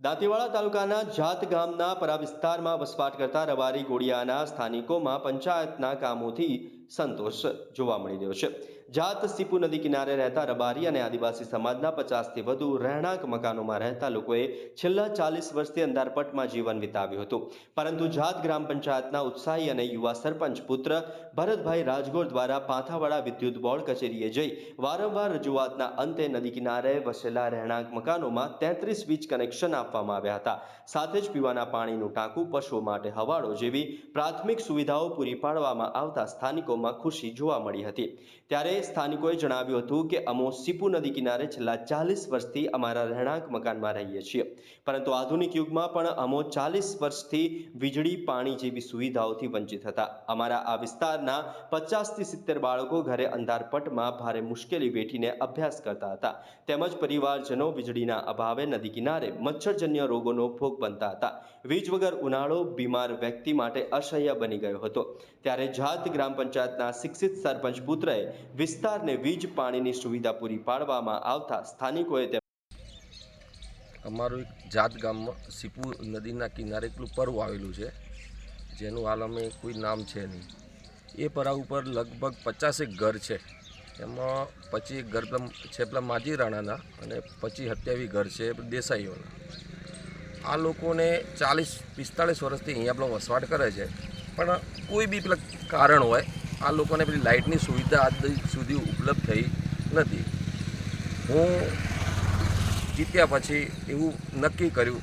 દાંતીવાડા તાલુકાના જાત ગામના પરા વિસ્તારમાં વસવાટ કરતા રબારી ગોળિયાના સ્થાનિકોમાં પંચાયતના કામોથી સંતોષ જોવા મળી રહ્યો છે। જાત સીપુ નદી કિનારે રહેતા રબારી અને આદિવાસી સમાજના 50થી વધુ રહેણાંક મકાનોમાં રહેતા લોકોએ છેલ્લા 40 વર્ષથી અંધારપટમાં જીવન વિતાવ્યું હતું, પરંતુ જાત ગ્રામ પંચાયતના ઉત્સાહી અને યુવા સરપંચ પુત્ર ભરતભાઈ રાજગોર દ્વારા પાંથાવાડા વિદ્યુત બોર્ડ કચેરીએ જઈ વારંવાર રજૂઆતના અંતે નદી કિનારે વસેલા રહેણાંક મકાનોમાં 33 વીજ કનેક્શન આપવામાં આવ્યા હતા। સાથે જ પીવાના પાણીનું ટાંકું, પશુઓ માટે હવાડો જેવી પ્રાથમિક સુવિધાઓ પૂરી પાડવામાં આવતા સ્થાનિકોમાં ખુશી જોવા મળી હતી। ત્યારે સ્થાનિકોએ જણાવ્યું હતું કે અમો સીપુ નદી કિનારે છેલ્લા 40 વર્ષથી અમારા રહેણાંક મકાનમાં રહીએ છીએ, પરંતુ આધુનિક યુગમાં પણ અમો 40 વર્ષથી વીજળી, પાણી જેવી સુવિધાઓથી વંચિત હતા। અમારા આ વિસ્તારના 50થી 70 બાળકો ઘરે અંધારપટમાં ભારે મુશ્કેલી વેઠીને અભ્યાસ કરતા હતા, તેમજ પરિવારજનો વીજળીના અભાવે નદી કિનારે મચ્છરજન્ય રોગોનો ભોગ બનતા હતા। વીજ વગર ઉનાળો બીમાર વ્યક્તિ માટે અસહ્ય બની ગયો હતો। ત્યારે જાત ગ્રામ પંચાયતના શિક્ષિત સરપંચ પુત્રએ વિસ્તારને વીજ, પાણીની સુવિધા પૂરી પાડવામાં આવતા સ્થાનિકોએ અમારું એક જાત ગામમાં સીપુ નદીના કિનારે એકલું પરવું આવેલું છે, જેનું હાલ અમે કોઈ નામ છે નહીં। એ પરા ઉપર લગભગ 50 ઘર છે, એમાં 25 ઘર છે પેલા માજી રાણાના અને 27 ઘર છે દેસાઈઓના। આ લોકોને 40-45 વર્ષથી અહીંયા પેલો વસવાટ કરે છે, પણ કોઈ બી પેલા કારણ હોય આ લોકોને પેલી લાઇટની સુવિધા આજ સુધી ઉપલબ્ધ થઈ નથી। હું જીત્યા પછી એવું નક્કી કર્યું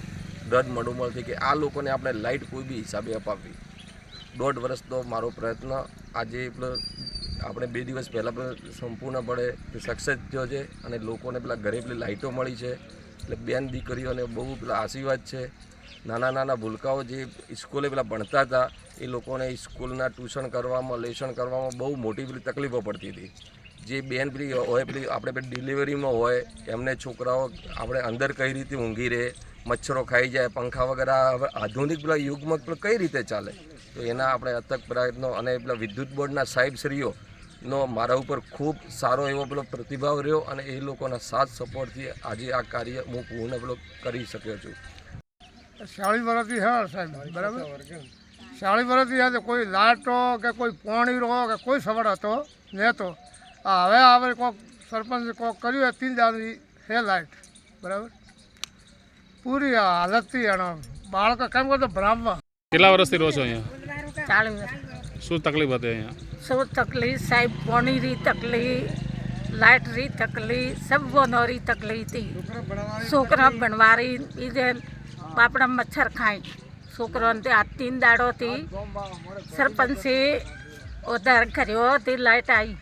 દઢ મનોબળથી કે આ લોકોને આપણે લાઇટ કોઈ બી હિસાબે અપાવવી। 1.5 વર્ષનો મારો પ્રયત્ન આજે આપણે 2 દિવસ પહેલાં સંપૂર્ણપણે સક્સેસ થયો છે અને લોકોને પેલા ઘરે પેલી લાઇટો મળી છે। એટલે બેન દીકરીઓને બહુ પેલા આશીર્વાદ છે। નાના નાના ભૂલકાઓ જે સ્કૂલે પેલા ભણતા હતા એ લોકોને સ્કૂલના ટ્યુશન કરવામાં, લેસન કરવામાં બહુ મોટી પેલી તકલીફો પડતી હતી। જે બેન પેલી હોય પેલી આપણે પેલી ડિલિવરીમાં હોય એમને છોકરાઓ આપણે અંદર કઈ રીતે ઊંઘી રહે, મચ્છરો ખાઈ જાય, પંખા વગેરે હવે આધુનિક પેલા યુગમાં પેલા કઈ રીતે ચાલે, તો એના આપણે અથક પ્રયત્નો અને પેલા વિદ્યુત બોર્ડના સાહેબશ્રીઓનો મારા ઉપર ખૂબ સારો એવો પેલો પ્રતિભાવ રહ્યો અને એ લોકોના સાથ સપોર્ટથી આજે આ કાર્ય હું પૂર્ણ પેલો કરી શક્યો છું। 40 વર્ષથી હા સાહેબ, બરાબર 40 વર્ષથી યાદ કોઈ લાઇટો કે કોઈ પાણી રહો કે કોઈ સવડ હતો નહોતો। હવે આવે કોઈક સરપંચ કોઈક કર્યું 3 દાડી હે લાઇટ, બરાબર પૂરી હાલતથી એનો બાળકો કેમ કરતો ભણાવવા। કેટલા વર્ષથી રહો છો અહીંયા? 40 વર્ષ। શું તકલીફ હતી અહીંયા? શું તકલીફ સાહેબ? પાણી રી તકલીફ, લાઇટ રી તકલીફ, સબનો રી તકલીફ थी। છોકરા ભણવારી બીજે બાપડા મચ્છર ખાઈ છોકરાને તે આ 3 દાડોથી સરપંચે ઉધાર કર્યો તે લાઇટ આવી